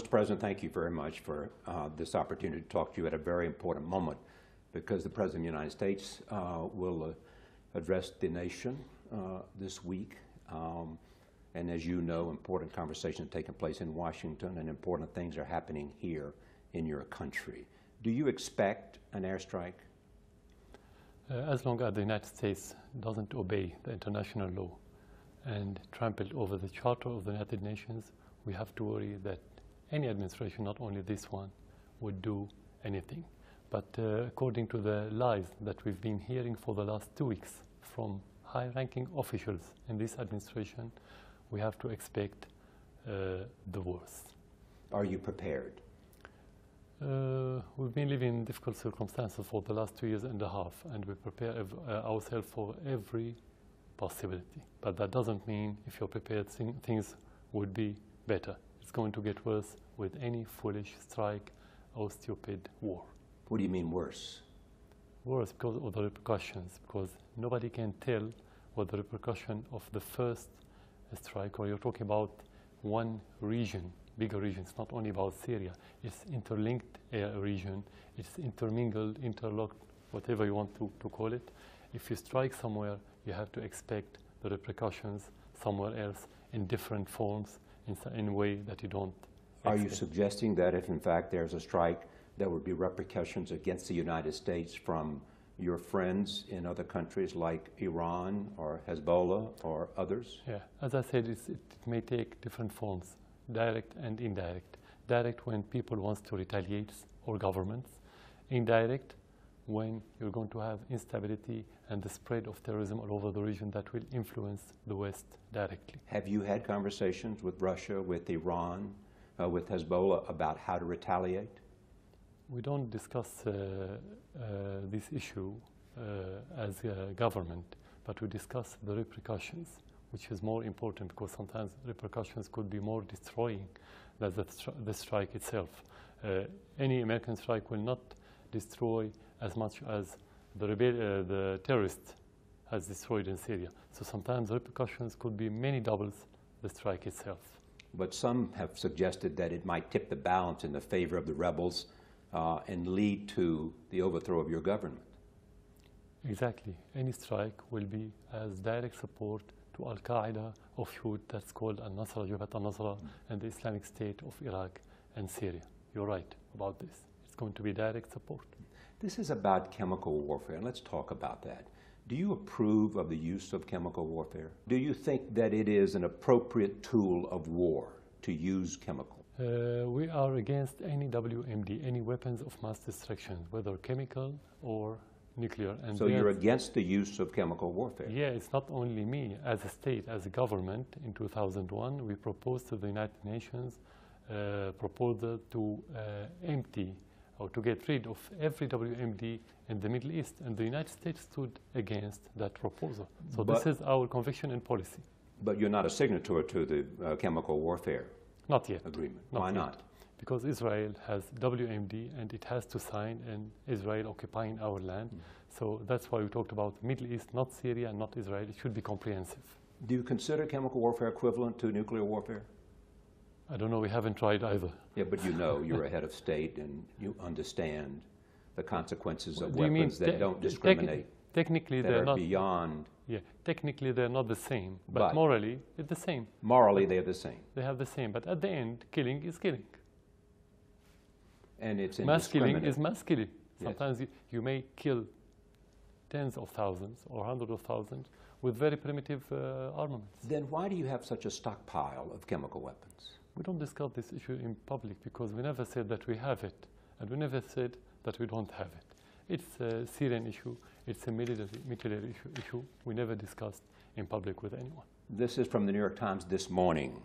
Mr. President, thank you very much for this opportunity to talk to you at a very important moment, because the President of the United States will address the nation this week. And as you know, important conversations are taking place in Washington, and important things are happening here in your country. Do you expect an airstrike? As long as the United States doesn't obey the international law and trample over the Charter of the United Nations, we have to worry that any administration, not only this one, would do anything. But according to the lies that we've been hearing for the last 2 weeks from high-ranking officials in this administration, we have to expect the worst. Are you prepared? We've been living in difficult circumstances for the last 2.5 years, and we prepare ourselves for every possibility. But that doesn't mean if you're prepared, things would be better. It's going to get worse with any foolish strike or stupid war. What do you mean worse? Worse because of the repercussions, because nobody can tell what the repercussion of the first strike, or you're talking about one region, bigger region. It's not only about Syria. It's interlinked region. It's intermingled, interlocked, whatever you want to call it. If you strike somewhere, you have to expect the repercussions somewhere else in different forms, in a way that you don't expect. Are you suggesting that if in fact there's a strike, there would be repercussions against the United States from your friends in other countries like Iran or Hezbollah or others? Yeah, as I said, it may take different forms, direct and indirect. Direct when people want to retaliate, or governments. Indirect when you're going to have instability and the spread of terrorism all over the region that will influence the West directly. Have you had conversations with Russia, with Iran, with Hezbollah about how to retaliate? We don't discuss this issue as a government, but we discuss the repercussions, which is more important, because sometimes repercussions could be more destroying than the strike itself. Any American strike will not destroy as much as the terrorist has destroyed in Syria. So sometimes repercussions could be many doubles the strike itself. But some have suggested that it might tip the balance in the favor of the rebels and lead to the overthrow of your government. Exactly. Any strike will be as direct support to Al-Qaeda offshoot that's called Al-Nusra, Jabhat al-Nusra, and the Islamic State of Iraq and Syria. You're right about this. It's going to be direct support. This is about chemical warfare, and let's talk about that. Do you approve of the use of chemical warfare? Do you think that it is an appropriate tool of war to use chemical? We are against any WMD, any weapons of mass destruction, whether chemical or nuclear. And so you're against the use of chemical warfare? Yeah, it's not only me. As a state, as a government, in 2001, we proposed to the United Nations a proposal to empty or to get rid of every WMD in the Middle East, and the United States stood against that proposal. So this is our conviction and policy. But you're not a signatory to the chemical warfare not yet agreement. Not Why yet. not? Because Israel has WMD and it has to sign, and Israel occupying our land. So that's why we talked about Middle East, not Syria, not Israel. It should be comprehensive. Do you consider chemical warfare equivalent to nuclear warfare? I don't know. We haven't tried either. Yeah, but you know, you're a head of state and you understand the consequences of Do you mean weapons that don't discriminate. Technically, that they're are not beyond. Yeah, technically they're not the same, but morally it's the same. Morally, they're the same. They have the same, but at the end, killing is killing. And it's mass killing indiscriminate. is mass killing. Yes. Sometimes you may kill tens of thousands or hundreds of thousands with very primitive armaments. Then why do you have such a stockpile of chemical weapons? We don't discuss this issue in public because we never said that we have it, and we never said that we don't have it. It's a Syrian issue. It's a military issue. We never discussed in public with anyone. This is from the New York Times this morning.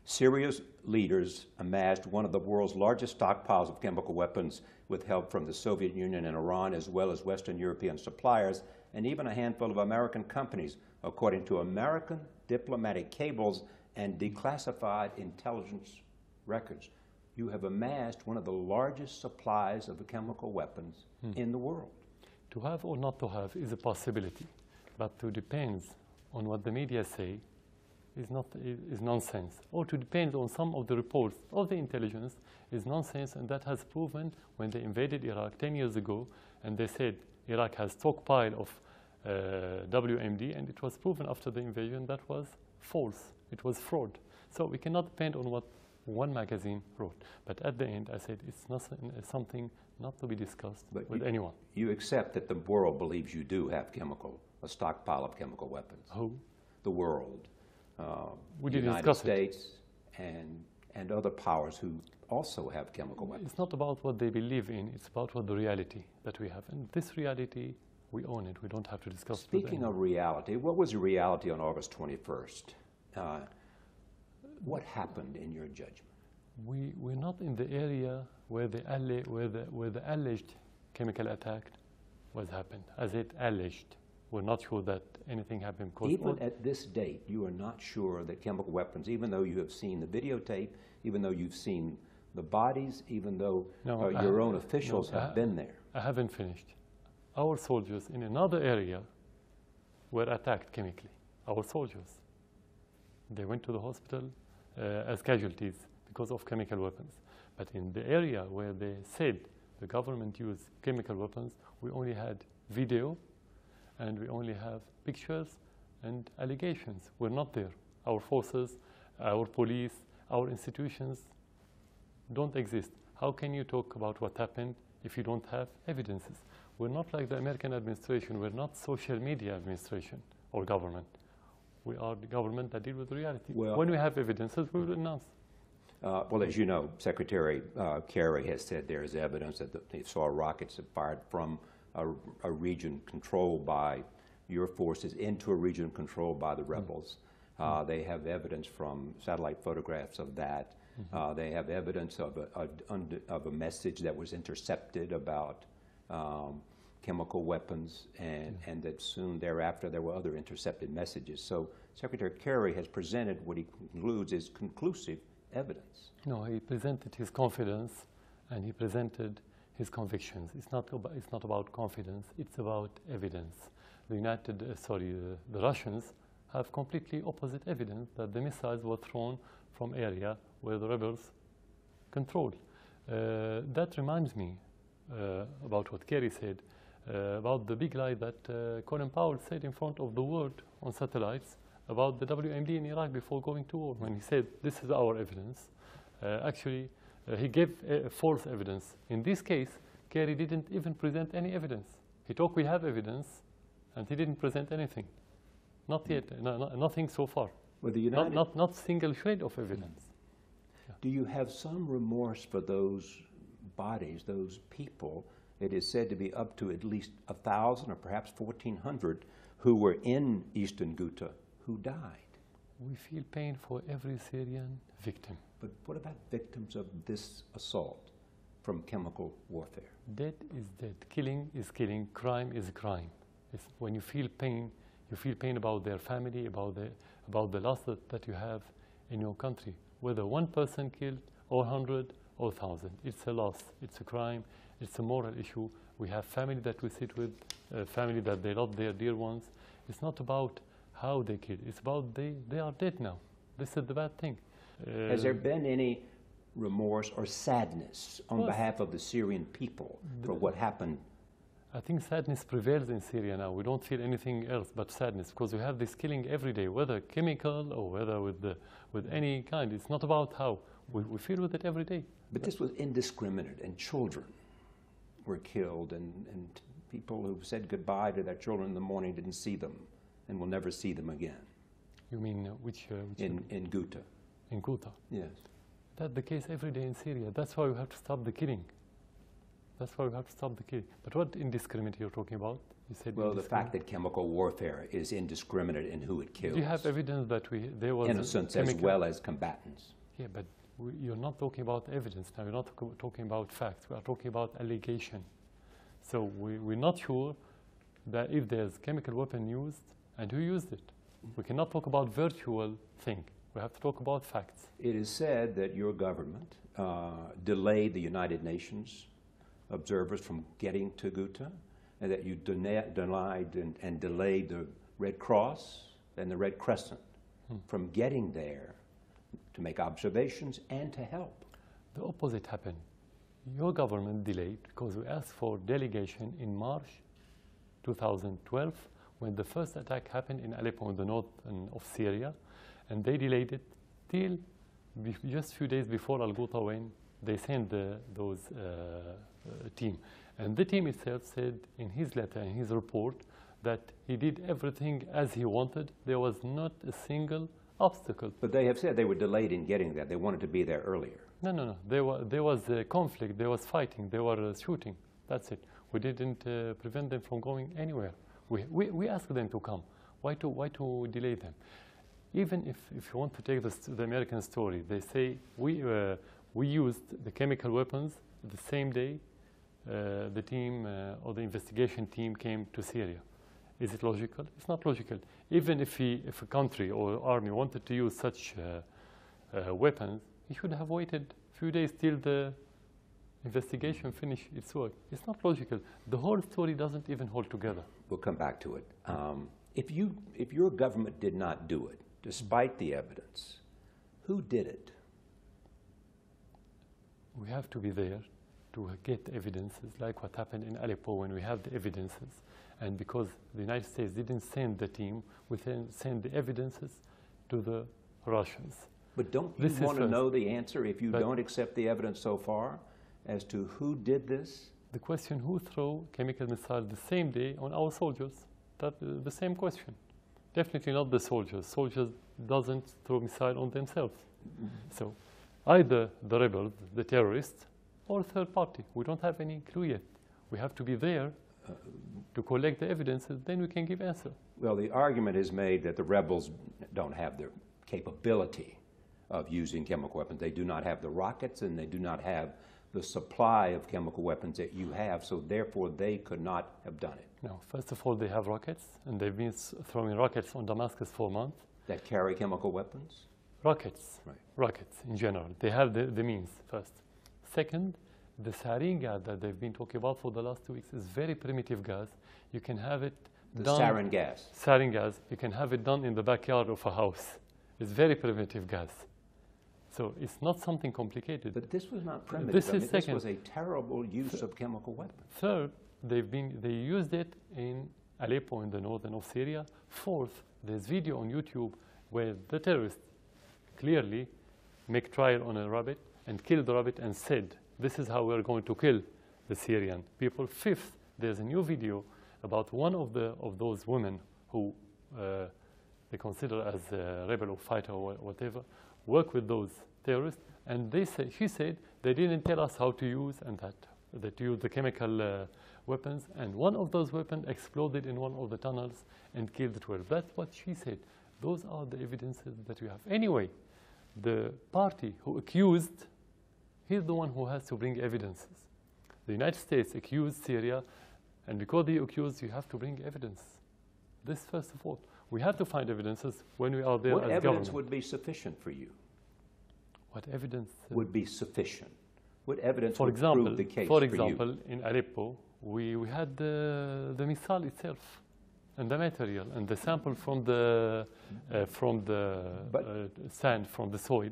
Syria's leaders amassed one of the world's largest stockpiles of chemical weapons with help from the Soviet Union and Iran, as well as Western European suppliers, and even a handful of American companies, according to American diplomatic cables and declassified intelligence records. You have amassed one of the largest supplies of chemical weapons in the world. To have or not to have is a possibility, but it depends on what the media say. is nonsense, or to depend on some of the reports of the intelligence is nonsense, and that has proven when they invaded Iraq 10 years ago, and they said Iraq has stockpile of WMD, and it was proven after the invasion that was false. It was fraud. So we cannot depend on what one magazine wrote. But at the end, I said it's something not to be discussed with anyone. You accept that the world believes you do have a stockpile of chemical weapons. Who? The world. We the did United discuss States and other powers who also have chemical weapons. It's not about what they believe in, it's about what the reality that we have. And this reality, we own it. We don't have to discuss it. Speaking of reality, what was the reality on August 21st? What happened in your judgment? We're not in the area where the alleged chemical attack was happened. As it alleged, we're not sure that anything happened. Even at this date, you are not sure that chemical weapons, even though you have seen the videotape, even though you've seen the bodies, even though your own officials have been there. I haven't finished. Our soldiers in another area were attacked chemically. Our soldiers. They went to the hospital as casualties because of chemical weapons. But in the area where they said the government used chemical weapons, we only had video and we only have pictures and allegations. We're not there. Our forces, our police, our institutions don't exist. How can you talk about what happened if you don't have evidences? We're not like the American administration. We're not social media administration or government. We are the government that deal with reality. Well, when we have evidences, we will announce. Well, as you know, Secretary Kerry has said there is evidence that they saw rockets that fired from a region controlled by your forces into a region controlled by the rebels. They have evidence from satellite photographs of that. They have evidence of a message that was intercepted about chemical weapons, and that soon thereafter there were other intercepted messages. So Secretary Kerry has presented what he concludes is conclusive evidence. No, he presented his confidence and he presented his convictions. It's not about confidence, it's about evidence. The Russians have completely opposite evidence that the missiles were thrown from area where the rebels control. That reminds me about what Kerry said, about the big lie that Colin Powell said in front of the world on satellites about the WMD in Iraq before going to war. When he said, this is our evidence, actually he gave false evidence. In this case, Kerry didn't even present any evidence. He talked, we have evidence, and he didn't present anything. Not yet, nothing so far. Well, not single shred of evidence. Yeah. Do you have some remorse for those bodies, those people? It is said to be up to at least 1,000 or perhaps 1,400 who were in eastern Ghouta who died. We feel pain for every Syrian victim. But what about victims of this assault from chemical warfare? Dead is dead. Killing is killing. Crime is crime. When you feel pain about their family, about the loss that you have in your country. Whether one person killed, or 100, or 1,000. It's a loss. It's a crime. It's a moral issue. We have family that we sit with, family that they love their dear ones. It's not about how they killed. It's about they are dead now. This is the bad thing. Has there been any remorse or sadness on behalf of the Syrian people for what happened? I think sadness prevails in Syria now. We don't feel anything else but sadness because we have this killing every day, whether chemical or whether with any kind. It's not about how. We feel with it every day. But this was indiscriminate, and children were killed, and people who said goodbye to their children in the morning didn't see them and will never see them again. You mean which in Ghouta. In Ghouta? Yes. That's the case every day in Syria. That's why we have to stop the killing. That's why we have to stop the killing. But what indiscriminate you're talking about? You said well, the fact that chemical warfare is indiscriminate in who it kills. Do you have evidence that there was innocents as well as combatants? Yeah, but you're not talking about evidence now. You're not talking about facts. We are talking about allegation. So we're not sure that if there's chemical weapon used and who used it. We cannot talk about virtual thing. We have to talk about facts. It is said that your government delayed the United Nations observers from getting to Ghouta, and that you denied and delayed the Red Cross and the Red Crescent from getting there to make observations and to help? The opposite happened. Your government delayed because we asked for delegation in March 2012 when the first attack happened in Aleppo in the north of Syria, and they delayed it till just a few days before Al-Ghouta when they sent those team. And the team itself said in his letter, in his report, that he did everything as he wanted. There was not a single obstacle. But they have said they were delayed in getting there. They wanted to be there earlier. No. There was a conflict. There was fighting. There were shooting. That's it. We didn't prevent them from going anywhere. We asked them to come. Why to delay them? Even if you want to take the American story, they say we used the chemical weapons the same day the team or the investigation team came to Syria. Is it logical? It's not logical. Even if a country or army wanted to use such weapons, he should have waited a few days till the investigation finished its work. It's not logical. The whole story doesn't even hold together. We'll come back to it. If your government did not do it, despite the evidence, who did it? We have to be there to get evidences, like what happened in Aleppo when we have the evidences. And because the United States didn't send the team, we then send the evidences to the Russians. But don't you want to know the answer if you don't accept the evidence so far as to who did this? The question, who threw chemical missile the same day on our soldiers? That's the same question. Definitely not the soldiers. Soldiers doesn't throw missile on themselves. So either the rebels, the terrorists, or third party. We don't have any clue yet. We have to be there to collect the evidences, then we can give answer. Well, the argument is made that the rebels don't have the capability of using chemical weapons. They do not have the rockets and they do not have the supply of chemical weapons that you have, so therefore they could not have done it. No, first of all, they have rockets, and they've been throwing rockets on Damascus for months. That carry chemical weapons? Rockets, right. Rockets in general. They have the means, first. Second, the sarin gas that they've been talking about for the last 2 weeks is very primitive gas. You can have it done. Sarin gas? Sarin gas. You can have it done in the backyard of a house. It's very primitive gas. So it's not something complicated. But this was not primitive. This was a terrible use of chemical weapons. Third, they used it in Aleppo in the northern of Syria. Fourth, there's video on YouTube where the terrorists clearly make trial on a rabbit and kill the rabbit and said, this is how we're going to kill the Syrian people. Fifth, there's a new video about one of those women who they consider as a rebel or fighter or whatever, work with those terrorists, and she said they didn't tell us how to use and that use the chemical weapons, and one of those weapons exploded in one of the tunnels and killed 12. That's what she said. Those are the evidences that we have. Anyway, the party who accused, he's the one who has to bring evidences. The United States accused Syria, and because they accused, you have to bring evidence. This, first of all. We have to find evidences when we are there as government. What evidence would be sufficient for you? What evidence? Would be sufficient. What evidence would prove the case for you? For example, in Aleppo, we had the missile itself, and the material, and the sample from the sand, from the soil,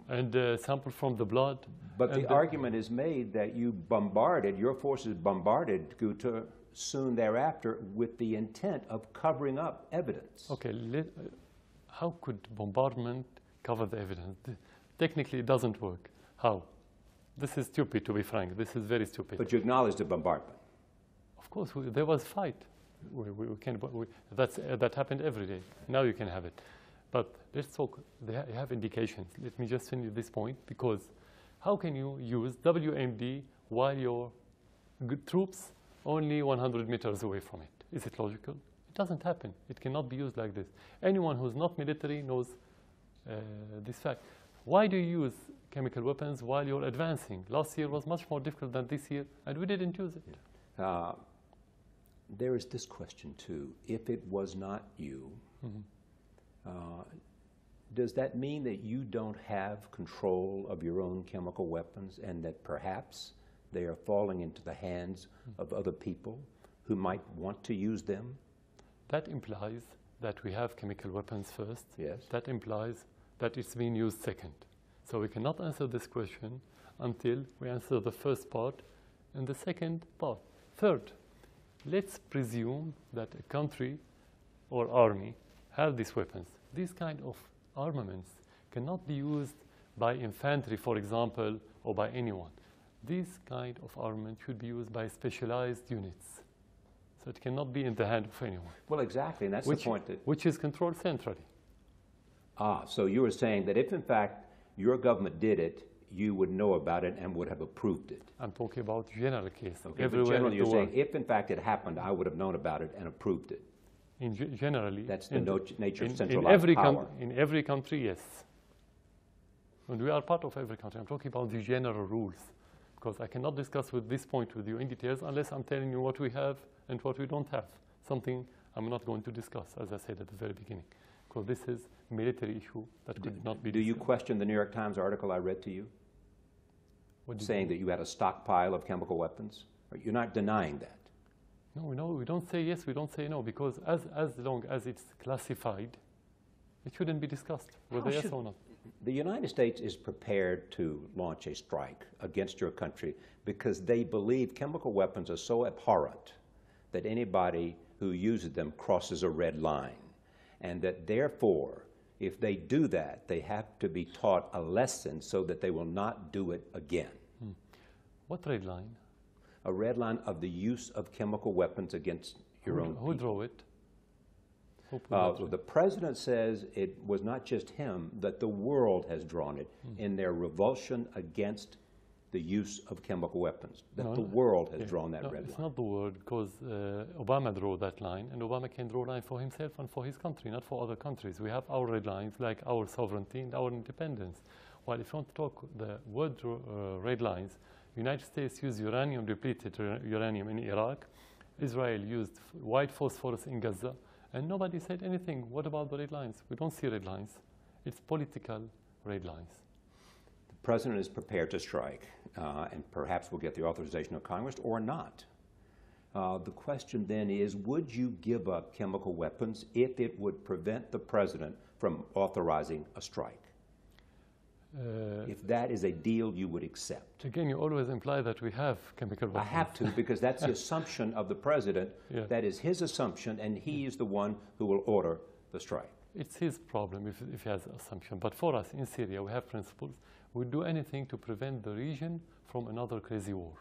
and sample from the blood. But the argument is made that you bombarded, your forces bombarded Ghouta soon thereafter with the intent of covering up evidence. Okay, how could bombardment cover the evidence? Technically, it doesn't work. How? This is stupid, to be frank. This is very stupid. But you acknowledge the bombardment. Of course, there was fight. That happened every day. Now you can have it. But let's talk. They have indications. Let me just finish this point, because how can you use WMD while your troops only 100 meters away from it? Is it logical? It doesn't happen. It cannot be used like this. Anyone who's not military knows this fact. Why do you use chemical weapons while you're advancing? Last year was much more difficult than this year, and we didn't use it. There is this question, too. If it was not you, does that mean that you don't have control of your own chemical weapons and that perhaps they are falling into the hands of other people who might want to use them? That implies that we have chemical weapons first. Yes. That implies that it's being used second. So we cannot answer this question until we answer the first part and the second part. Third, let's presume that a country or army have these weapons. These kind of armaments cannot be used by infantry, for example, or by anyone. This kind of armament should be used by specialized units. So it cannot be in the hand of anyone. Well, exactly, and that's the point. Which is controlled centrally. Ah, so you were saying that if, in fact, your government did it, you would know about it and would have approved it. I'm talking about general case. Okay, but generally you're saying if, in fact, it happened, I would have known about it and approved it. Generally. That's the nature of centralized power. In every country, yes. And we are part of every country. I'm talking about the general rules. Because I cannot discuss with this point with you in details unless I'm telling you what we have and what we don't have. Something I'm not going to discuss, as I said at the very beginning. Because this is a military issue that could not be discussed. Do you question the New York Times article I read to you? Saying that you had a stockpile of chemical weapons? You're not denying that? No, we don't say yes, we don't say no, because as long as it's classified, it shouldn't be discussed, whether yes or not. The United States is prepared to launch a strike against your country because they believe chemical weapons are so abhorrent that anybody who uses them crosses a red line, and that therefore, if they do that, they have to be taught a lesson so that they will not do it again. What red line? A red line of the use of chemical weapons against your own people. Who drew it? The president says it was not just him, that the world has drawn it in their revulsion against the use of chemical weapons, that the world has drawn that red line. It's not the world, because Obama drew that line, and Obama can draw a line for himself and for his country, not for other countries. We have our red lines, like our sovereignty and our independence. While if you want to talk the word red lines, United States used uranium, depleted uranium in Iraq. Israel used white phosphorus in Gaza. And nobody said anything. What about the red lines? We don't see red lines. It's political red lines. The president is prepared to strike, and perhaps will get the authorization of Congress or not. The question then is, would you give up chemical weapons if it would prevent the president from authorizing a strike? If that is a deal you would accept. Again, you always imply that we have chemical weapons. I have to, because that's the assumption of the president. Yeah. That is his assumption, and he is the one who will order the strike. It's his problem if he has an assumption. But for us in Syria, we have principles. We'd do anything to prevent the region from another crazy war.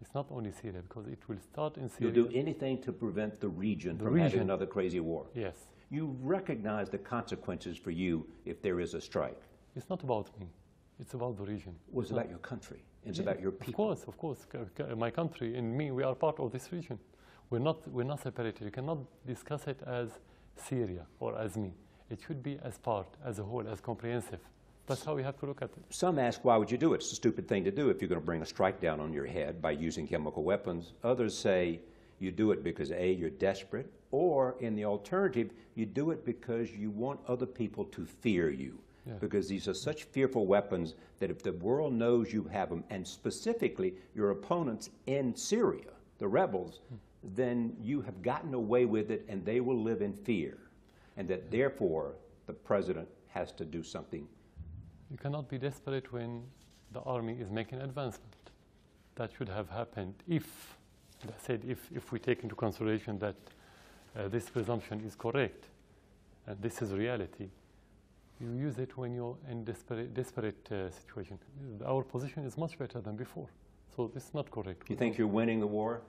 It's not only Syria, because it will start in Syria. You'll do anything to prevent the region from having another crazy war. Yes. You recognize the consequences for you if there is a strike. It's not about me. It's about the region. Well, it's about your country. It's about your people. Of course. My country and me, we are part of this region. We're not separated. You cannot discuss it as Syria or as me. It should be as part, as a whole, as comprehensive. That's how we have to look at it. Some ask, why would you do it? It's a stupid thing to do if you're going to bring a strike down on your head by using chemical weapons. Others say you do it because, A, you're desperate, or in the alternative, you do it because you want other people to fear you. Yeah. Because these are such fearful weapons that if the world knows you have them, and specifically your opponents in Syria, the rebels, then you have gotten away with it and they will live in fear. And that therefore the president has to do something. You cannot be desperate when the army is making advancement. That should have happened if, I said, if we take into consideration that this presumption is correct and this is reality. You use it when you're in desperate situation. Our position is much better than before, so this is not correct. You think you're winning the war?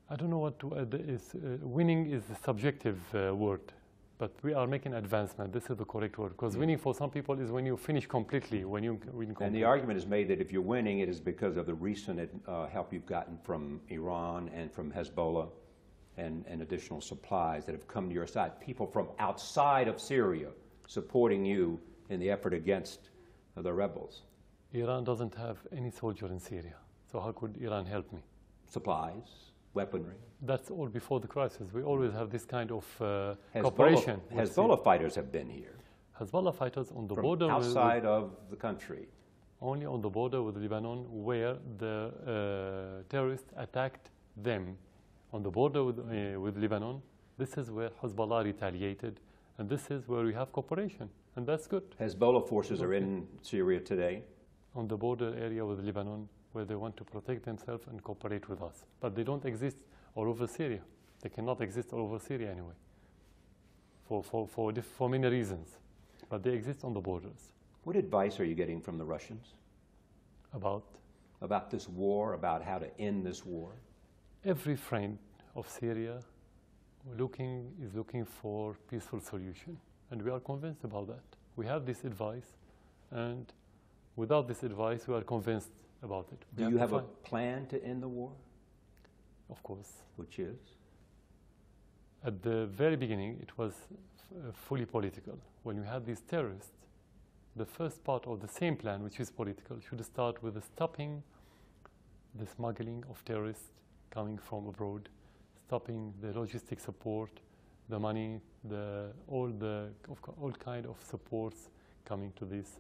I don't know what winning is the subjective word, but we are making advancement. This is the correct word, because winning for some people is when you finish completely, when you win completely. And the argument is made that if you're winning, it is because of the recent help you've gotten from Iran and from Hezbollah and additional supplies that have come to your side. People from outside of Syria supporting you in the effort against the rebels. Iran doesn't have any soldier in Syria, so how could Iran help me? Supplies, weaponry. That's all before the crisis. We always have this kind of cooperation. Hezbollah fighters have been here. Hezbollah fighters on the from border outside of the country. Only on the border with Lebanon, where the terrorists attacked them. On the border with Lebanon, This is where Hezbollah retaliated, and this is where we have cooperation, and that's good. Hezbollah forces are in Syria today? On the border area with Lebanon, where they want to protect themselves and cooperate with us. But they don't exist all over Syria. They cannot exist all over Syria anyway, for many reasons. But they exist on the borders. What advice are you getting from the Russians? About this war, about how to end this war? Every friend of Syria is looking for peaceful solution. And we are convinced about that. We have this advice, and without this advice, we are convinced about it. Do you have a plan to end the war? Of course. Which is? At the very beginning, it was fully political. When you had these terrorists, the first part of the same plan, which is political, should start with stopping the smuggling of terrorists coming from abroad, stopping the logistic support, the money, all kind of supports coming to these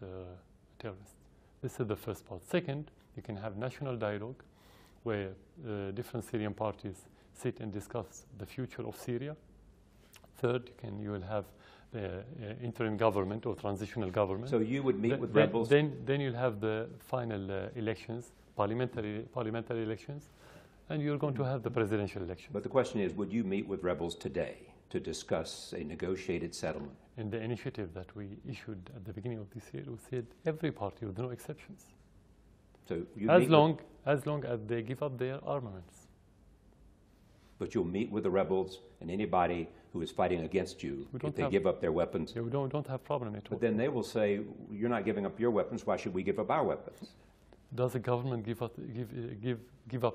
terrorists. This is the first part. Second, you can have national dialogue where different Syrian parties sit and discuss the future of Syria. Third, you will have the interim government or transitional government. So you would meet with rebels? Then you'll have the final elections, parliamentary elections, and you're going to have the presidential election. But the question is, would you meet with rebels today to discuss a negotiated settlement? In the initiative that we issued at the beginning of this year, we said every party with no exceptions. So you as long as they give up their armaments. But you'll meet with the rebels and anybody who is fighting against you if they give up their weapons. Yeah, we don't have problem at all. But then they will say, you're not giving up your weapons, why should we give up our weapons? Does the government give up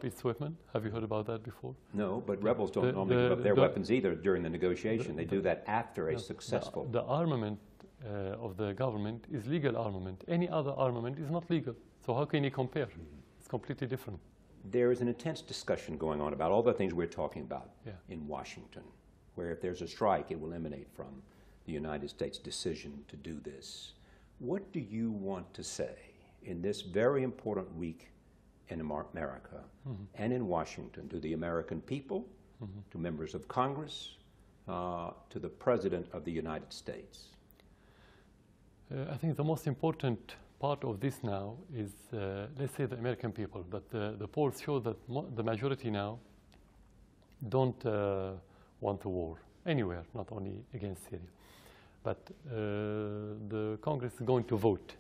its weapon? Have you heard about that before? No, but rebels don't normally give up their weapons either during the negotiation. They do that after a successful... The armament of the government is legal armament. Any other armament is not legal. So how can you compare? It's completely different. There is an intense discussion going on about all the things we're talking about in Washington, where if there's a strike, it will emanate from the United States' decision to do this. What do you want to say in this very important week in America and in Washington to the American people, to members of Congress, to the President of the United States? I think the most important part of this now is, let's say, the American people. But the polls show that the majority now don't want a war anywhere, not only against Syria. But the Congress is going to vote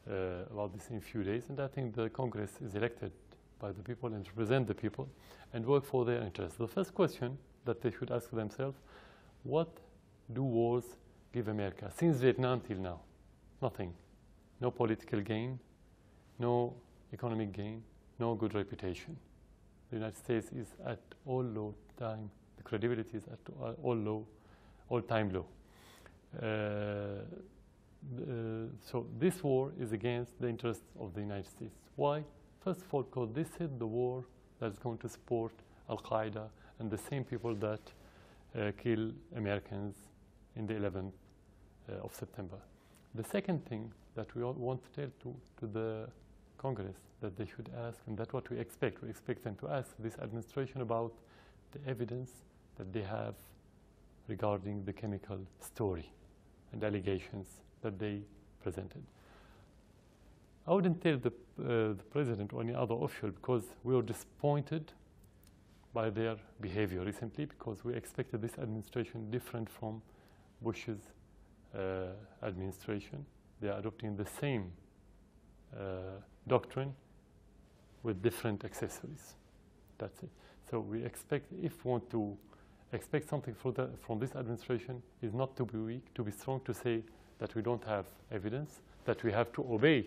about this in a few days, and I think the Congress is elected by the people and represent the people and work for their interests. The first question that they should ask themselves, what do wars give America? Since Vietnam till now, nothing. No political gain, no economic gain, no good reputation. The United States is at all-low time. The credibility is at all-time low. So this war is against the interests of the United States. Why? First of all, because this is the war that's going to support Al-Qaeda and the same people that kill Americans in the 11th of September. The second thing that we want to tell to the Congress that they should ask, and that's what we expect. We expect them to ask this administration about the evidence that they have regarding the chemical story and allegations that they presented. I wouldn't tell the president or any other official because we were disappointed by their behavior recently, because we expected this administration different from Bush's administration. They are adopting the same doctrine with different accessories. That's it. So we expect, if we want to expect something from this administration, is not to be weak, to be strong, to say that we don't have evidence, that we have to obey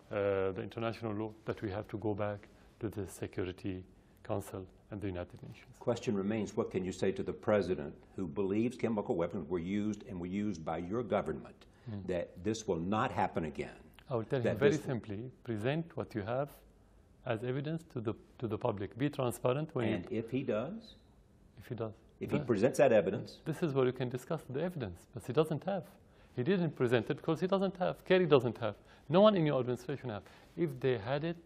the international law, that we have to go back to the Security Council and the United Nations. Question remains, what can you say to the president who believes chemical weapons were used and were used by your government, that this will not happen again? I will tell him very simply, present what you have as evidence to the public. Be transparent. And if he does? If he does. If he presents that evidence? This is where you can discuss the evidence, but he doesn't have. He didn't present it because he doesn't have. Kerry doesn't have. No one in your administration have. If they had it,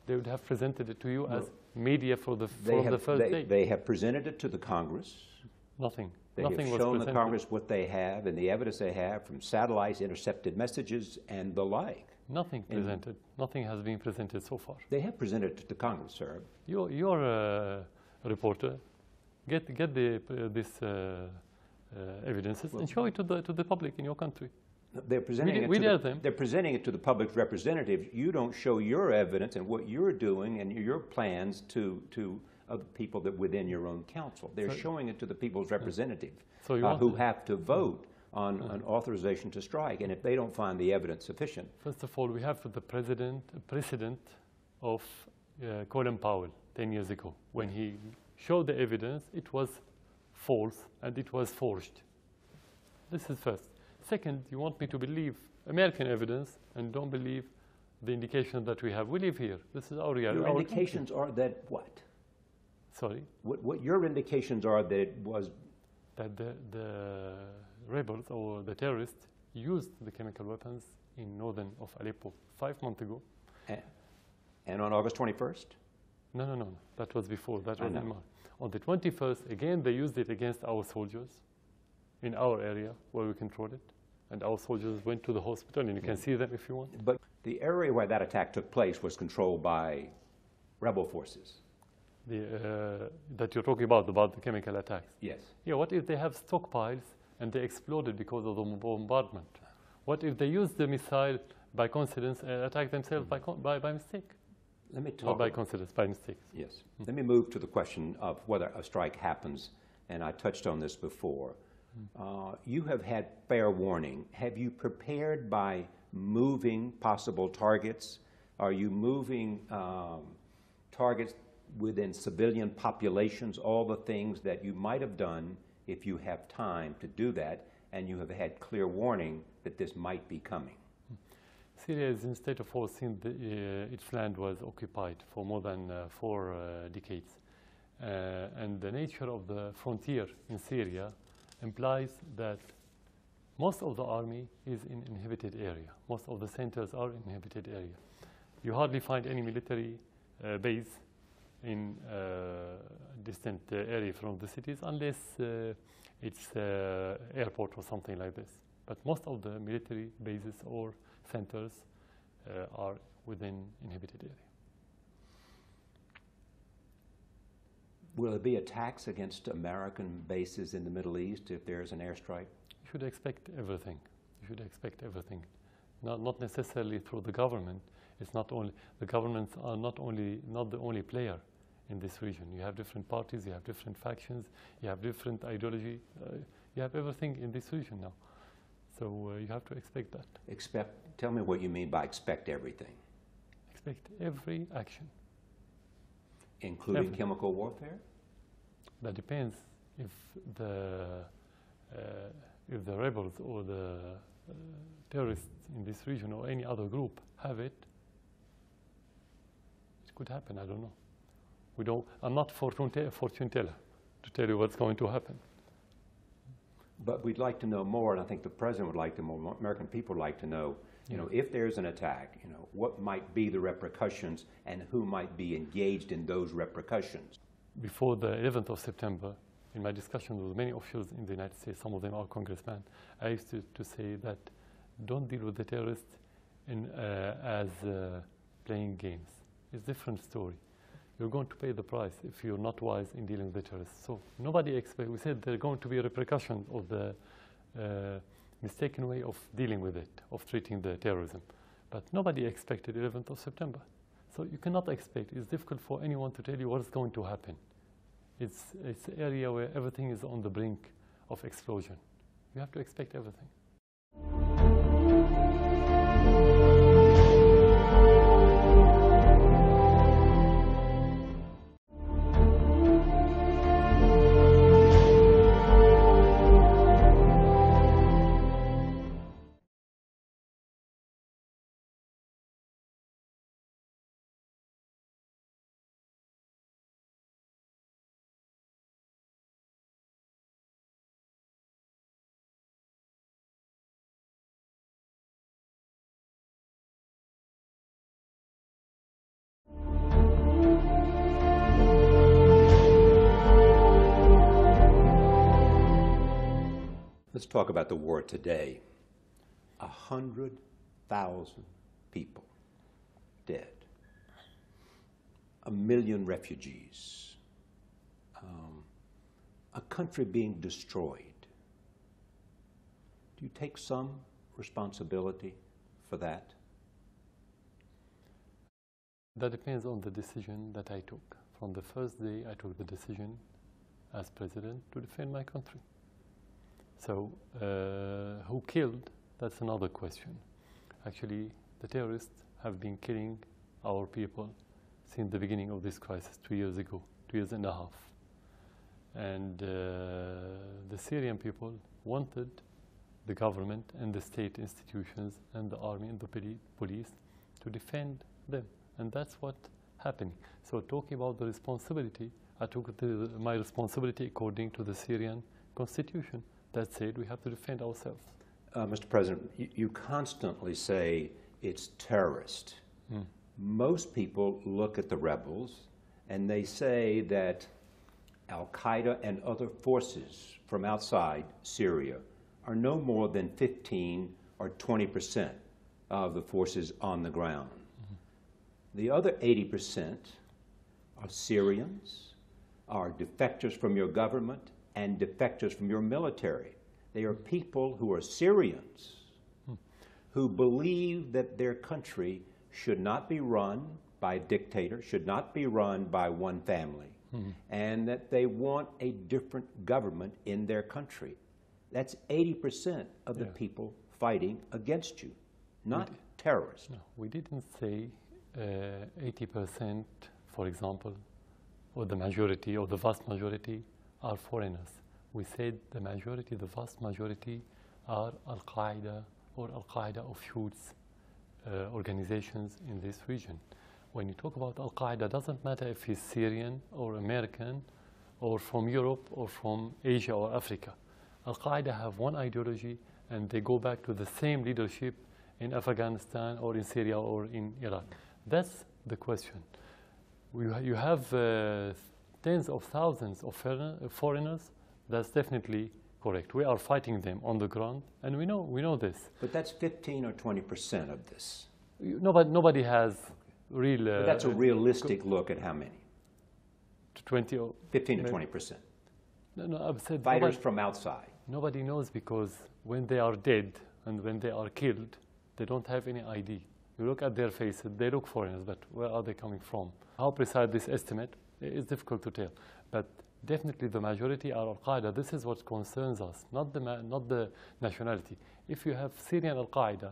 they would have presented it to you as media for the first day. They have presented it to the Congress. Nothing. They Nothing have was shown the presented. Congress what they have and the evidence they have from satellites, intercepted messages, and the like. Nothing presented. Nothing has been presented so far. They have presented it to Congress, sir. You're a reporter. Get this evidences and show it to the public in your country. They're presenting they're presenting it to the public representatives. You don't show your evidence and what you're doing and your plans to other people that within your own council. They're showing it to the people's representative who have to vote on an authorization to strike. And if they don't find the evidence sufficient. First of all, we have the precedent of Colin Powell 10 years ago. When he showed the evidence, it was false and it was forged. This is first. Second, you want me to believe American evidence and don't believe the indication that we have. We live here. This is our reality. Your indications are that what? Sorry? What your indications are that it was... That the rebels or the terrorists used the chemical weapons in northern of Aleppo 5 months ago. And on August 21st? No. That was before. That was in March. On the 21st, again, they used it against our soldiers in our area where we control it. And our soldiers went to the hospital, and you can see them if you want. But the area where that attack took place was controlled by rebel forces. That you're talking about the chemical attacks? Yes. Yeah, what if they have stockpiles and they exploded because of the bombardment? What if they use the missile by coincidence and attack themselves by mistake? Let me talk. Not by coincidence, by mistake. Yes. Let me move to the question of whether a strike happens, and I touched on this before. You have had fair warning. Have you prepared by moving possible targets? Are you moving targets within civilian populations, all the things that you might have done if you have time to do that, and you have had clear warning that this might be coming? Syria is in a state of war since its land was occupied for more than 4 decades. And the nature of the frontier in Syria implies that most of the army is in inhabited area. Most of the centers are in inhabited area. You hardly find any military base in distant area from the cities unless it's airport or something like this. But most of the military bases or centers are within inhabited area. Will there be attacks against American bases in the Middle East if there's an airstrike? You should expect everything. You should expect everything. Not necessarily through the government. It's not only the governments are not the only player in this region. You have different parties, you have different factions, you have different ideology. You have everything in this region now. So you have to expect that. Tell me what you mean by expect everything. Expect every action. Including chemical warfare? That depends if the rebels or the terrorists in this region or any other group have it. It could happen, I don't know. I'm not fortune teller to tell you what's going to happen. But we'd like to know more, and I think the President would like to know, American people would like to know, if there's an attack, what might be the repercussions and who might be engaged in those repercussions. Before the 11th of September, in my discussion with many officials in the United States, some of them are congressmen, I used to say that don't deal with the terrorists as playing games. It's a different story. You're going to pay the price if you're not wise in dealing with the terrorists. So nobody expects, we said there are going to be repercussions of the mistaken way of dealing with it, of treating the terrorism. But nobody expected 11th of September. So you cannot expect, it's difficult for anyone to tell you what's going to happen. It's an area where everything is on the brink of explosion. You have to expect everything. Let's talk about the war today. 100,000 people dead. 1 million refugees. A country being destroyed. Do you take some responsibility for that? That depends on the decision that I took. From the first day, I took the decision as president to defend my country. So, who killed? That's another question. Actually, the terrorists have been killing our people since the beginning of this crisis 2 years ago, 2 years and a half. And the Syrian people wanted the government and the state institutions and the army and the police to defend them. And that's what happened. So talking about the responsibility, I took my responsibility according to the Syrian constitution. That said, we have to defend ourselves. Mr. President, you constantly say it's terrorist. Most people look at the rebels and they say that Al-Qaeda and other forces from outside Syria are no more than 15 or 20% of the forces on the ground. The other 80% are Syrians, are defectors from your government, and defectors from your military. They are people who are Syrians who believe that their country should not be run by a dictator, should not be run by one family, and that they want a different government in their country. That's 80% of the people fighting against you, not terrorists. No, we didn't say 80%, for example, or the majority or the vast majority are foreigners. We said the majority, the vast majority are Al-Qaeda or Al-Qaeda offshoots organizations in this region. When you talk about Al-Qaeda, it doesn't matter if he's Syrian or American or from Europe or from Asia or Africa. Al-Qaeda have one ideology and they go back to the same leadership in Afghanistan or in Syria or in Iraq. That's the question. You have tens of thousands of foreigners. That's definitely correct. We are fighting them on the ground, and we know this. But that's 15 or 20% of this. Nobody has real. But that's a realistic look at how many? 20 or 15 to 20%. No, I've said fighters from outside. Nobody knows, because when they are dead and when they are killed, they don't have any ID. You look at their faces, they look foreigners, but where are they coming from? How precise this estimate is difficult to tell. But definitely the majority are Al-Qaeda. This is what concerns us, not the nationality. If you have Syrian Al-Qaeda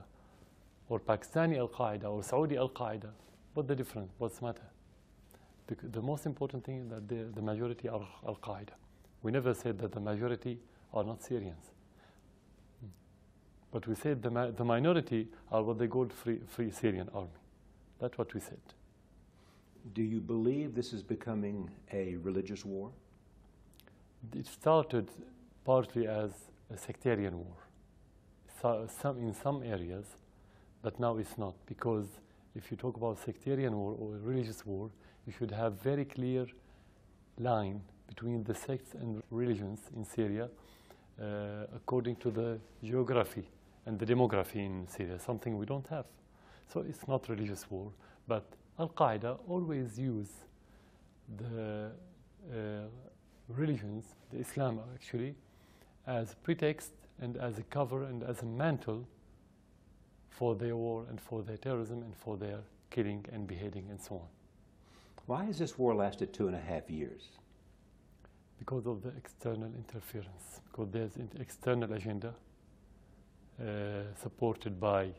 or Pakistani Al-Qaeda or Saudi Al-Qaeda, what's the difference? What's the matter? The most important thing is that the majority are Al-Qaeda. We never said that the majority are not Syrians. But we said the minority are what they call free Syrian army. That's what we said. Do you believe this is becoming a religious war? It started partly as a sectarian war, in some areas, but now it's not. Because if you talk about sectarian war or religious war, you should have very clear line between the sects and religions in Syria according to the geography and the demography in Syria, something we don't have. So it's not religious war, but Al-Qaeda always use the religions, the Islam actually, as pretext and as a cover and as a mantle for their war and for their terrorism and for their killing and beheading and so on. Why has this war lasted 2.5 years? Because of the external interference, because there's an external agenda supported by,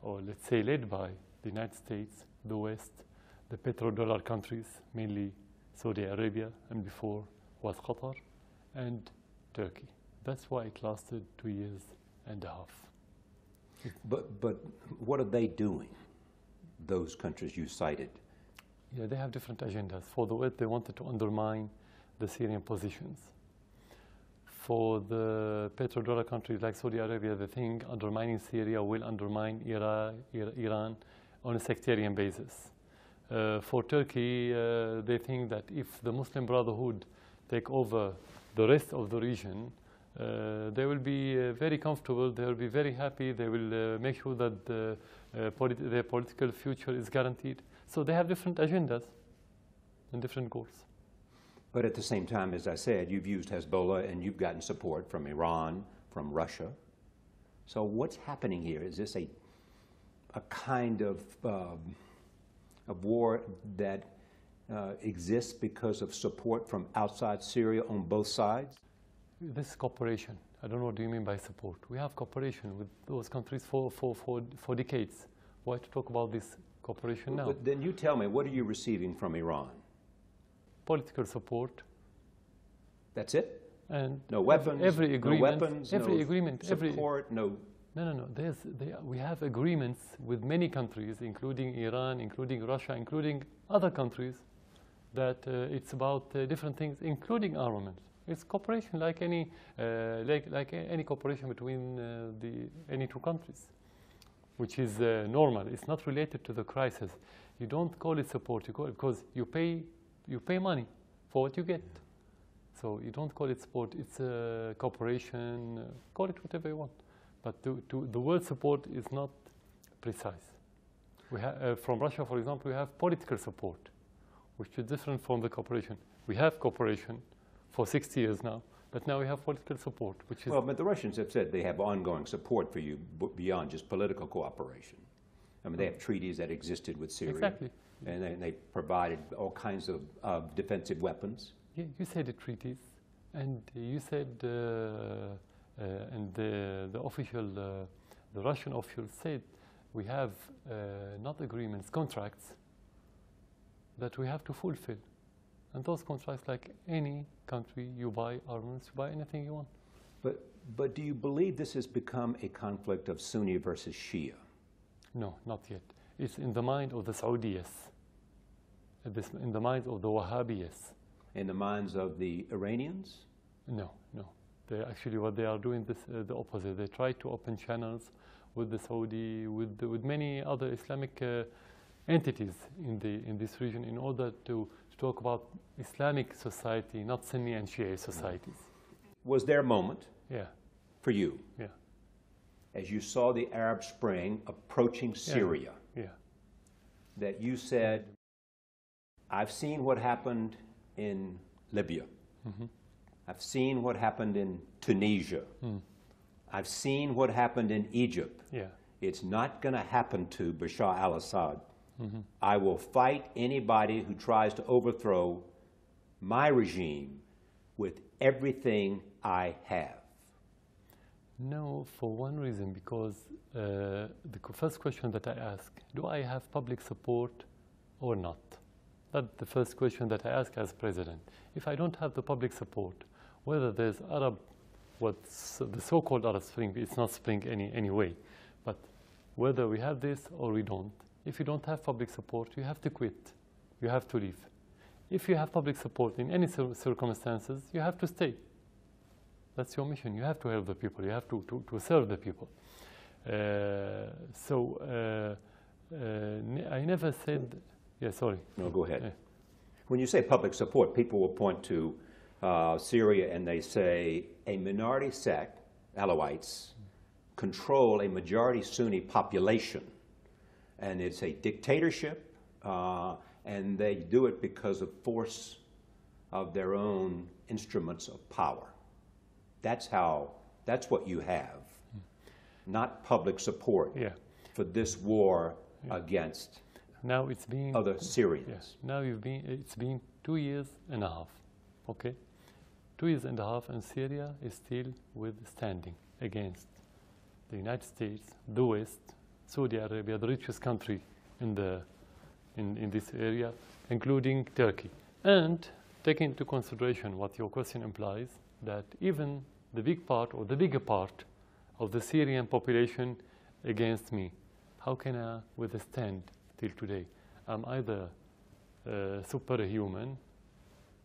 or let's say led by, the United States, the West, the petrodollar countries, mainly Saudi Arabia, and before was Qatar, and Turkey. That's why it lasted 2.5 years. But what are they doing, those countries you cited? Yeah, they have different agendas. For the West, they wanted to undermine the Syrian positions. For the petrodollar countries like Saudi Arabia, they think undermining Syria will undermine Iran on a sectarian basis. For Turkey, they think that if the Muslim Brotherhood take over the rest of the region, they will be very comfortable, they will be very happy, they will make sure that their political future is guaranteed. So they have different agendas and different goals. But at the same time, as I said, you've used Hezbollah and you've gotten support from Iran, from Russia. So what's happening here? Is this a kind of war that exists because of support from outside Syria on both sides? This is cooperation. I don't know what do you mean by support. We have cooperation with those countries for decades. Why to talk about this cooperation now? But then you tell me, what are you receiving from Iran? Political support. That's it? And no weapons, every agreement, no weapons, every no agreement, support, no... No. We have agreements with many countries, including Iran, including Russia, including other countries, that it's about different things, including armaments. It's cooperation like any cooperation between any two countries, which is normal. It's not related to the crisis. You don't call it support. You call it because you pay money for what you get. So you don't call it support. It's cooperation. Call it whatever you want. But the word support is not precise. We have, from Russia, for example, we have political support, which is different from the cooperation. We have cooperation for 60 years now, but now we have political support, which is... Well, but the Russians have said they have ongoing support for you beyond just political cooperation. I mean, they have treaties that existed with Syria. Exactly. And they provided all kinds of defensive weapons. Yeah, you said the treaties, and you said... and the official, the Russian official said, we have not agreements, contracts that we have to fulfill. And those contracts, like any country, you buy armaments, you buy anything you want. But do you believe this has become a conflict of Sunni versus Shia? No, not yet. It's in the mind of the Saudis, in the minds of the Wahhabis. In the minds of the Iranians? No. Actually, what they are doing is the opposite. They try to open channels with the Saudi, with many other Islamic entities in this region in order to talk about Islamic society, not Sunni and Shia societies. Was there a moment for you, Yeah. as you saw the Arab Spring approaching Syria, that you said, I've seen what happened in Libya. Mm-hmm. I've seen what happened in Tunisia. I've seen what happened in Egypt. Yeah. It's not going to happen to Bashar al-Assad. Mm-hmm. I will fight anybody who tries to overthrow my regime with everything I have. No, for one reason, because the first question that I ask, do I have public support or not? That's the first question that I ask as president. If I don't have the public support, whether there's what's the so-called Arab Spring, it's not spring anyway, but whether we have this or we don't, if you don't have public support, you have to quit. You have to leave. If you have public support in any circumstances, you have to stay. That's your mission. You have to help the people. You have to serve the people. I never said... Yeah, sorry. No, go ahead. Yeah. When you say public support, people will point to Syria and they say a minority sect, Alawites, control a majority Sunni population. And it's a dictatorship, and they do it because of force of their own instruments of power. That's what you have, not public support for this war against now it's been other Syrians. Yes. Now it's been 2 years and a half, okay? 2 years and a half, and Syria is still withstanding against the United States, the West, Saudi Arabia, the richest country in this area, including Turkey. And taking into consideration what your question implies, that even the big part or the bigger part of the Syrian population against me, how can I withstand till today? I'm either superhuman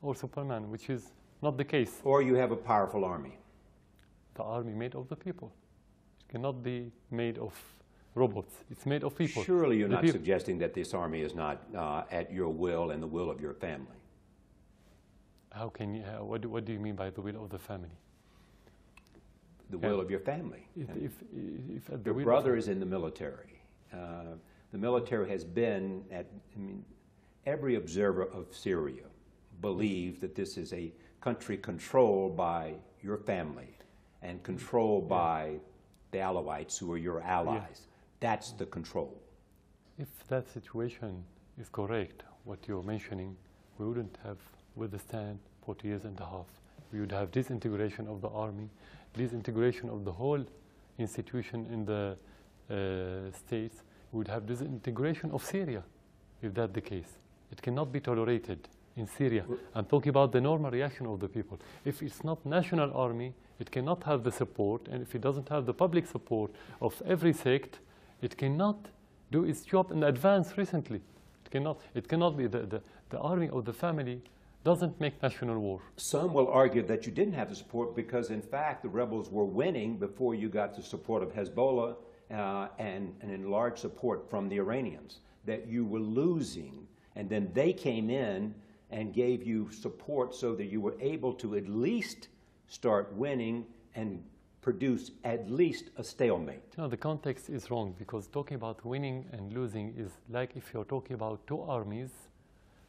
or Superman, which is not the case. Or you have a powerful army. The army made of the people. It cannot be made of robots. It's made of people. Surely you're not suggesting that this army is not at your will and the will of your family. How can you, what do you mean by the will of the family? the will of your family. If at the Your will brother is in the military. The military has been every observer of Syria believes that this is a country controlled by your family and controlled by the Alawites, who are your allies. That's the control. If that situation is correct, what you're mentioning, we wouldn't have withstand 40 years and a half. We would have disintegration of the army, disintegration of the whole institution in the states. We would have disintegration of Syria, if that's the case. It cannot be tolerated in Syria. I'm talking about the normal reaction of the people. If it's not national army, it cannot have the support, and if it doesn't have the public support of every sect, it cannot do its job and advance recently. It cannot be the army or the family doesn't make national war. Some will argue that you didn't have the support because, in fact, the rebels were winning before you got the support of Hezbollah and in large support from the Iranians, that you were losing, and then they came in and gave you support so that you were able to at least start winning and produce at least a stalemate. No, the context is wrong, because talking about winning and losing is like if you're talking about two armies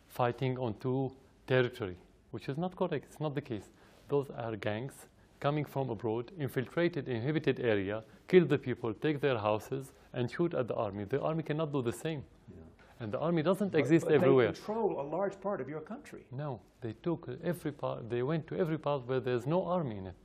fighting on two territory, which is not correct. It's not the case. Those are gangs coming from abroad, infiltrated inhabited area, kill the people, take their houses, and shoot at the army. The army cannot do the same. And the army doesn't exist everywhere. They control a large part of your country. No, they took every part. They went to every part where there's no army in it,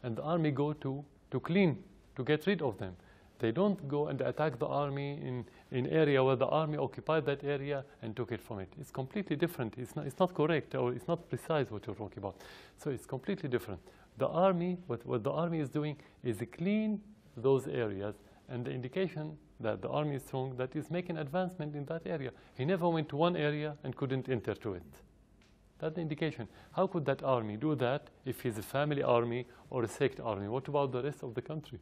and the army go to clean, to get rid of them. They don't go and attack the army in area where the army occupied that area and took it from it. It's completely different. It's not correct, or it's not precise what you're talking about. So it's completely different. The army, what the army is doing is to clean those areas, and the indication that the army is strong, that is making advancement in that area. He never went to one area and couldn't enter to it. That's the indication. How could that army do that if he's a family army or a sect army? What about the rest of the country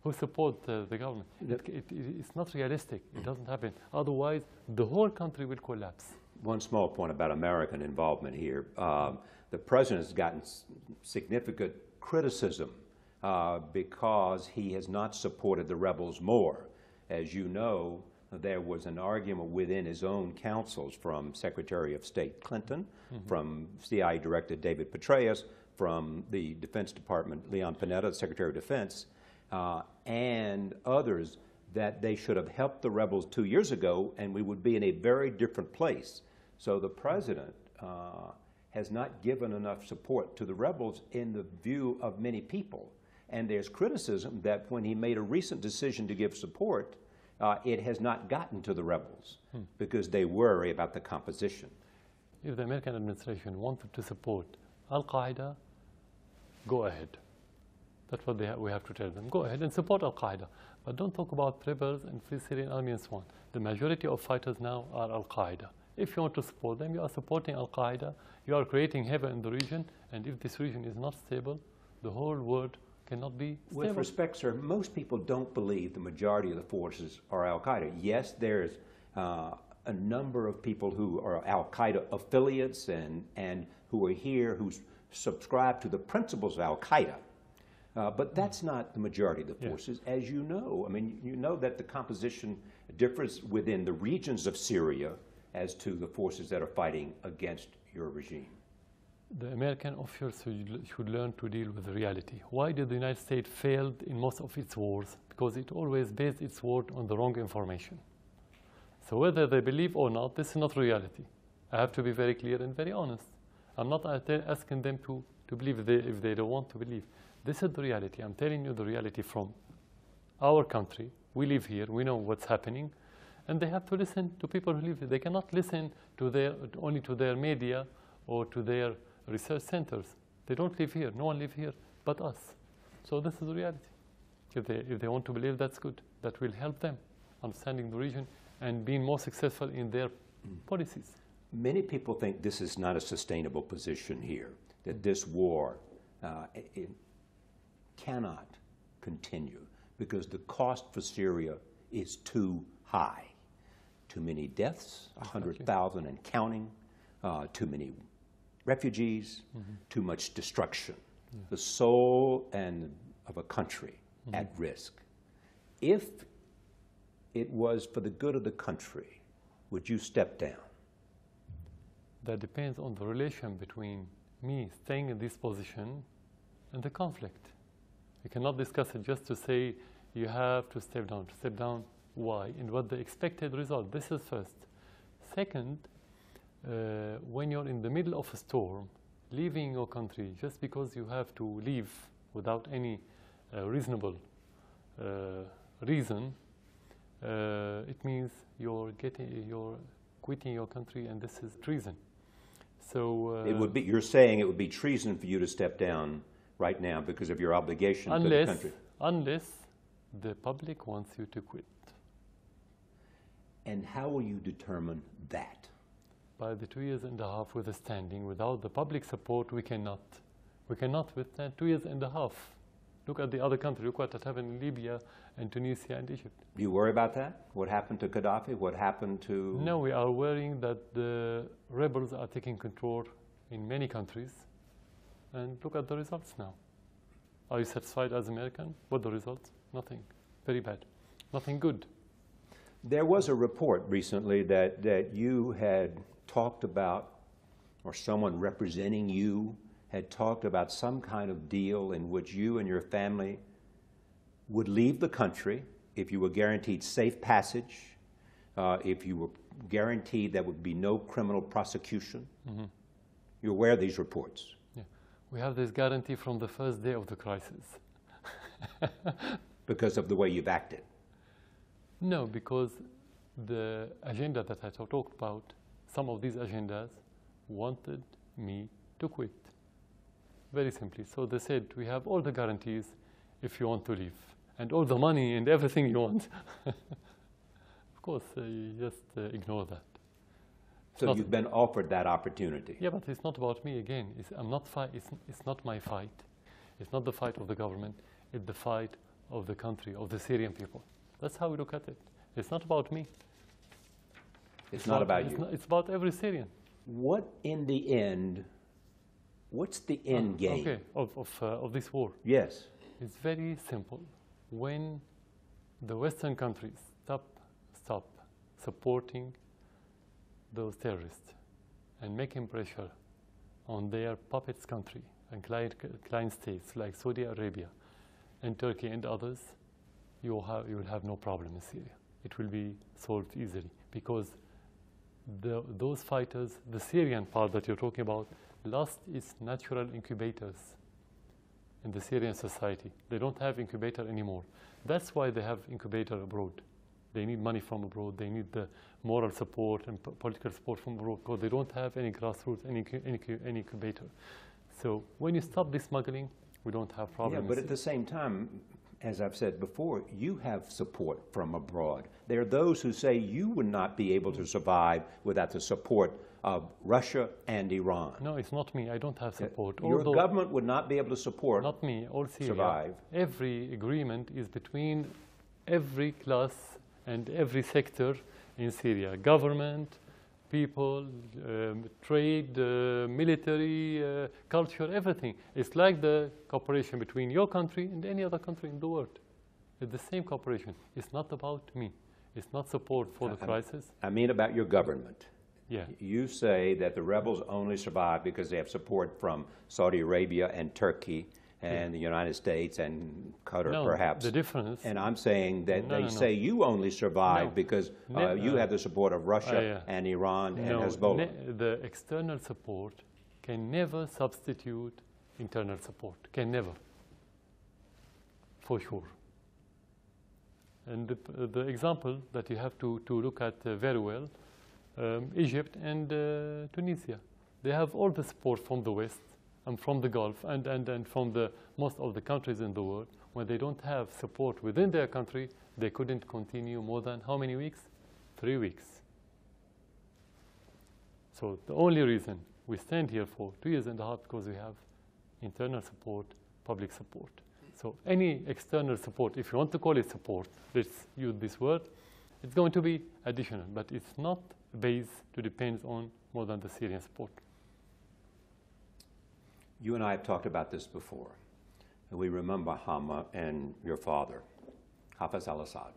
who support the government? It's not realistic. It doesn't happen. Otherwise, the whole country will collapse. One small point about American involvement here. The president has gotten significant criticism because he has not supported the rebels more. As you know, there was an argument within his own councils from Secretary of State Clinton, from CIA Director David Petraeus, from the Defense Department, Leon Panetta, Secretary of Defense, and others, that they should have helped the rebels 2 years ago and we would be in a very different place. So the president has not given enough support to the rebels in the view of many people. And there's criticism that when he made a recent decision to give support, it has not gotten to the rebels because they worry about the composition. If the American administration wanted to support Al-Qaeda, go ahead. That's what we have to tell them. Go ahead and support Al-Qaeda. But don't talk about rebels and Free Syrian Army and so on. The majority of fighters now are Al-Qaeda. If you want to support them, you are supporting Al-Qaeda. You are creating havoc in the region. And if this region is not stable, the whole world cannot be stable. With respect, sir, most people don't believe the majority of the forces are Al-Qaeda. Yes, there's a number of people who are Al-Qaeda affiliates and who are here, who subscribe to the principles of Al-Qaeda. But that's not the majority of the forces, as you know. I mean, you know that the composition differs within the regions of Syria as to the forces that are fighting against your regime. The American officers should learn to deal with reality. Why did the United States fail in most of its wars? Because it always based its war on the wrong information. So whether they believe or not, this is not reality. I have to be very clear and very honest. I'm not asking them to believe if they don't want to believe. This is the reality. I'm telling you the reality from our country. We live here. We know what's happening. And they have to listen to people who live here. They cannot listen to only to their media or to their research centers. They don't live here. No one lives here but us. So this is the reality. If they want to believe, that's good. That will help them understanding the region and being more successful in their policies. Many people think this is not a sustainable position here, that this war it cannot continue because the cost for Syria is too high. Too many deaths, 100,000 and counting, too many refugees, too much destruction. The soul and of a country at risk, if it was for the good of the country, would you step down? That depends on the relation between me staying in this position and the conflict. We cannot discuss it just to say you have to step down. To step down, why? And what the expected result? This is first. Second, when you're in the middle of a storm, leaving your country just because you have to leave without any reasonable reason, it means you're quitting your country, and this is treason. So it would be, you're saying it would be treason for you to step down right now because of your obligation to the country. Unless the public wants you to quit. And how will you determine that? By the 2.5 years with the standing, without the public support, we cannot. We cannot withstand 2.5 years. Look at the other countries. Look what happened in Libya and Tunisia and Egypt. Do you worry about that? What happened to Gaddafi? What happened to... No, we are worrying that the rebels are taking control in many countries. And look at the results now. Are you satisfied as American with the results? Nothing. Very bad. Nothing good. There was a report recently that you had talked about, or someone representing you had talked about some kind of deal in which you and your family would leave the country if you were guaranteed safe passage, if you were guaranteed there would be no criminal prosecution. Mm-hmm. You're aware of these reports? Yeah. We have this guarantee from the first day of the crisis. Because of the way you've acted? No, because the agenda that I talked about, some of these agendas wanted me to quit. Very simply. So they said, we have all the guarantees if you want to leave, and all the money and everything you want. Of course, you just ignore that. So you've been offered that opportunity? Yeah, but it's not about me again. It's not my fight. It's not the fight of the government. It's the fight of the country, of the Syrian people. That's how we look at it. It's not about me. It's not about you. It's about every Syrian. What, in the end, what's the end game? Okay, of this war? Yes. It's very simple. When the Western countries stop supporting those terrorists and making pressure on their puppets country and client states like Saudi Arabia and Turkey and others, you will have no problem in Syria. It will be solved easily because those fighters, the Syrian part that you're talking about, lost its natural incubators in the Syrian society. They don't have incubator anymore. That's why they have incubator abroad. They need money from abroad. They need the moral support and political support from abroad because they don't have any grassroots, any incubator. So when you stop this smuggling, we don't have problems. Yeah, but at the same time, as I've said before, you have support from abroad. There are those who say you would not be able to survive without the support of Russia and Iran. No, it's not me. I don't have support. Your government would not be able to support. Not me. All Syria. Survive. Every agreement is between every class and every sector in Syria. Government, people, trade, military, culture, everything. It's like the cooperation between your country and any other country in the world. It's the same cooperation. It's not about me. It's not support for the crisis. I mean about your government. Yeah. You say that the rebels only survive because they have support from Saudi Arabia and Turkey and the United States and Qatar, perhaps. The difference. And I'm saying that they say you only survive because you have the support of Russia and Iran and Hezbollah. The external support can never substitute internal support. Can never. For sure. And the example that you have to look at very well, Egypt and Tunisia. They have all the support from the West and from the Gulf and from most of the countries in the world. When they don't have support within their country, they couldn't continue more than how many weeks? 3 weeks. So the only reason we stand here for 2.5 years because we have internal support, public support. So any external support, if you want to call it support, let's use this word, it's going to be additional, but it's not based to depend on more than the Syrian support. You and I have talked about this before. we remember Hama and your father, Hafez al-Assad.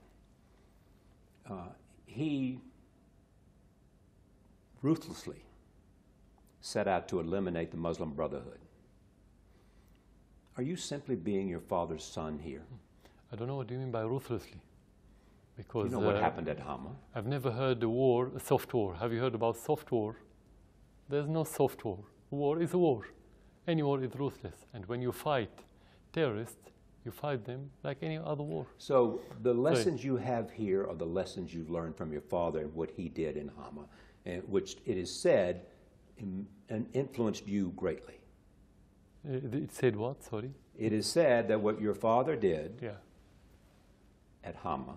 He ruthlessly set out to eliminate the Muslim Brotherhood. Are you simply being your father's son here? I don't know what you mean by ruthlessly. Because you know what happened at Hama? I've never heard the war, a soft war. Have you heard about soft war? There's no soft war. War is a war. Any war is ruthless. And when you fight terrorists, you fight them like any other war. So the lessons you have here are the lessons you've learned from your father and what he did in Hama, and which it is said influenced you greatly. It said what? Sorry? It is said that what your father did at Hama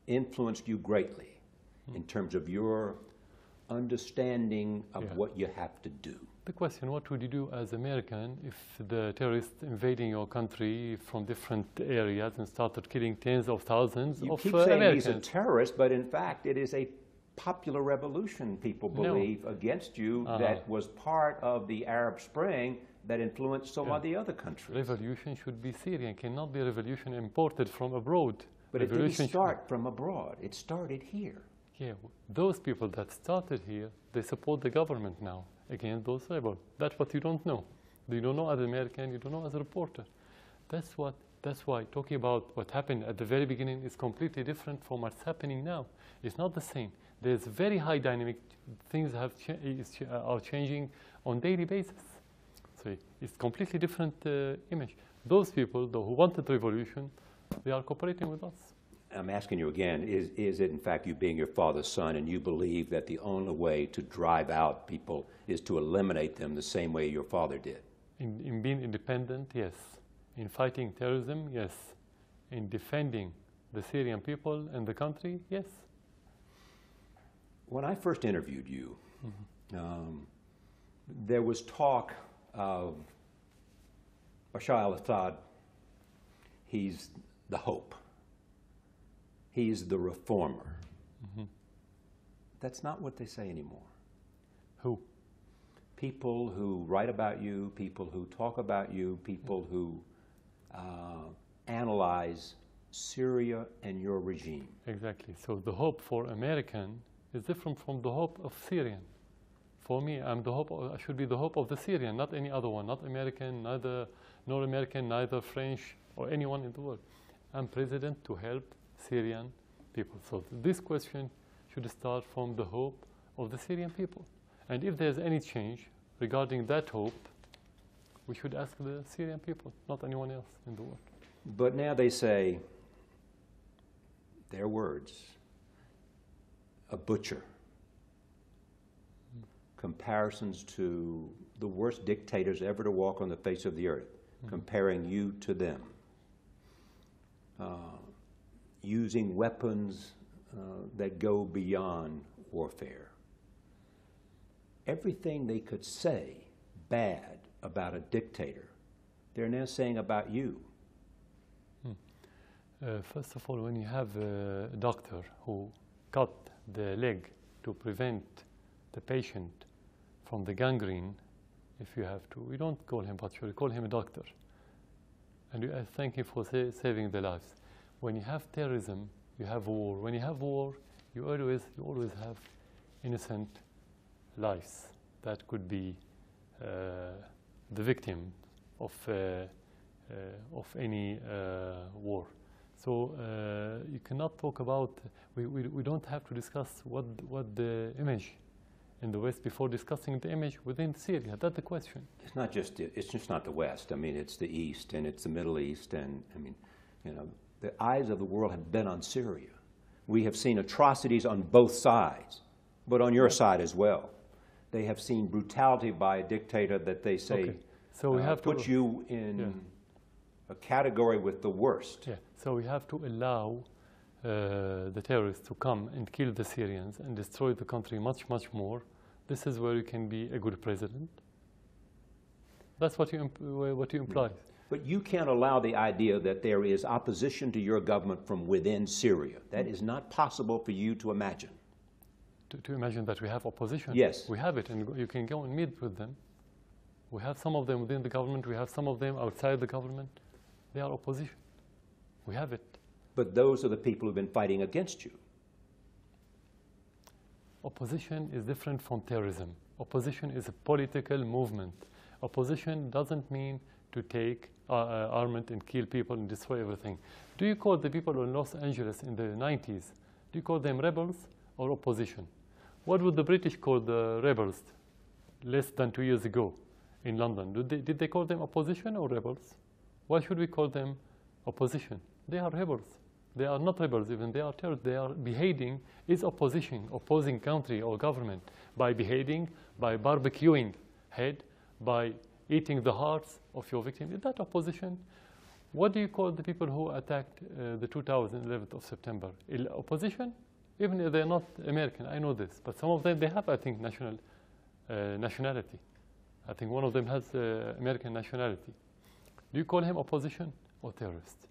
influenced you greatly in terms of your understanding of what you have to do. The question, what would you do as American if the terrorists invading your country from different areas and started killing tens of thousands of Americans? You keep saying he's a terrorist, but in fact it is a popular revolution, people believe, against you that was part of the Arab Spring that influenced so many other countries. Revolution should be Syrian, cannot be a revolution imported from abroad. But it didn't start from abroad, it started here. Yeah, those people that started here, they support the government now against those rebels. That's what you don't know. You don't know as an American, you don't know as a reporter. That's why talking about what happened at the very beginning is completely different from what's happening now. It's not the same. There's very high dynamic, things are changing on a daily basis. So it's completely different image. Those people, though, who wanted revolution, they are cooperating with us. I'm asking you again, is it in fact you being your father's son and you believe that the only way to drive out people is to eliminate them the same way your father did? In being independent, yes. In fighting terrorism, yes. In defending the Syrian people and the country, yes. When I first interviewed you, there was talk of Bashar al-Assad. He's the hope. He's the reformer. That's not what they say anymore. Who? People who write about you, people who talk about you, people who analyze Syria and your regime. Exactly. So the hope for American is different from the hope of Syrian. For me, I should be the hope of the Syrian, not any other one, not American, nor American, neither French, or anyone in the world. I'm president to help Syrian people. So this question should start from the hope of the Syrian people. And if there's any change regarding that hope, we should ask the Syrian people, not anyone else in the world. But now they say, their words, a butcher, comparisons to the worst dictators ever to walk on the face of the earth, comparing you to them. Using weapons that go beyond warfare. Everything they could say bad about a dictator, they're now saying about you. First of all, when you have a doctor who cut the leg to prevent the patient from the gangrene, if you have to, we don't call him butcher, we call him a doctor. And I thank him for saving the lives. When you have terrorism, you have war. When you have war, you always have innocent lives that could be the victim of any war. So you cannot talk about. We don't have to discuss what the image in the West before discussing the image within Syria. That's the question. It's just not the West. I mean, it's the East and it's the Middle East, and I mean, you know, the eyes of the world have been on Syria. We have seen atrocities on both sides, but on your side as well. They have seen brutality by a dictator that they say so we have puts you in a category with the worst. Yeah. So we have to allow the terrorists to come and kill the Syrians and destroy the country much, much more. This is where you can be a good president. That's what you imply. But you can't allow the idea that there is opposition to your government from within Syria. That is not possible for you to imagine. To imagine that we have opposition? Yes. We have it, and you can go and meet with them. We have some of them within the government. We have some of them outside the government. They are opposition. We have it. But those are the people who've been fighting against you. Opposition is different from terrorism. Opposition is a political movement. Opposition doesn't mean to take armament and kill people and destroy everything. Do you call the people in Los Angeles in the 90s, do you call them rebels or opposition? What would the British call the rebels less than 2 years ago in London? Did they call them opposition or rebels? Why should we call them opposition? They are rebels. They are not rebels even. They are terrorists. They are behaving is opposition, opposing country or government by behaving, by barbecuing head, by eating the hearts of your victim. Is that opposition? What do you call the people who attacked the 2011th of September? Opposition? Even if they're not American, I know this. But some of them, they have, I think, nationality. I think one of them has American nationality. Do you call him opposition or terrorist?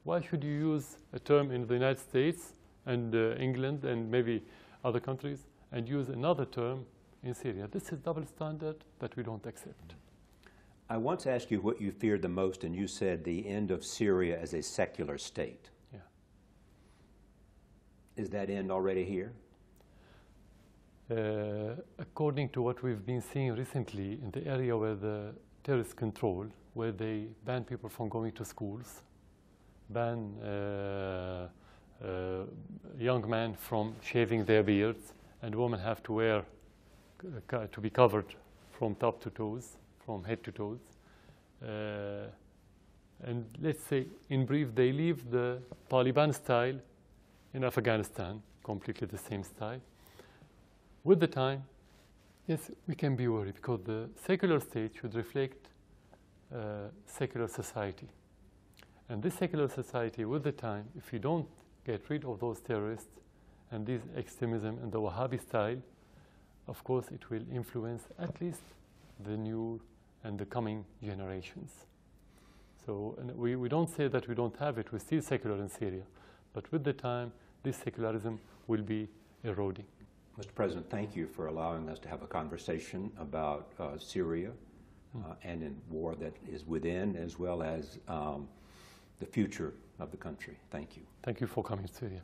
Why should you use a term in the United States and England and maybe other countries and use another term in Syria? This is double standard that we don't accept. I once asked you what you feared the most, and you said the end of Syria as a secular state. Yeah. Is that end already here? According to what we've been seeing recently in the area where the terrorists control, where they ban people from going to schools, ban young men from shaving their beards, and women have to wear, to be covered from top to toes, from head to toes. And let's say, in brief, they leave the Taliban style in Afghanistan, completely the same style. With the time, yes, we can be worried because the secular state should reflect secular society. And this secular society, with the time, if you don't get rid of those terrorists and this extremism and the Wahhabi style, of course, it will influence at least the new and the coming generations. So and we don't say that we don't have it. We're still secular in Syria. But with the time, this secularism will be eroding. Mr. President, thank you for allowing us to have a conversation about Syria and in war that is within, as well as the future of the country. Thank you. Thank you for coming to Syria.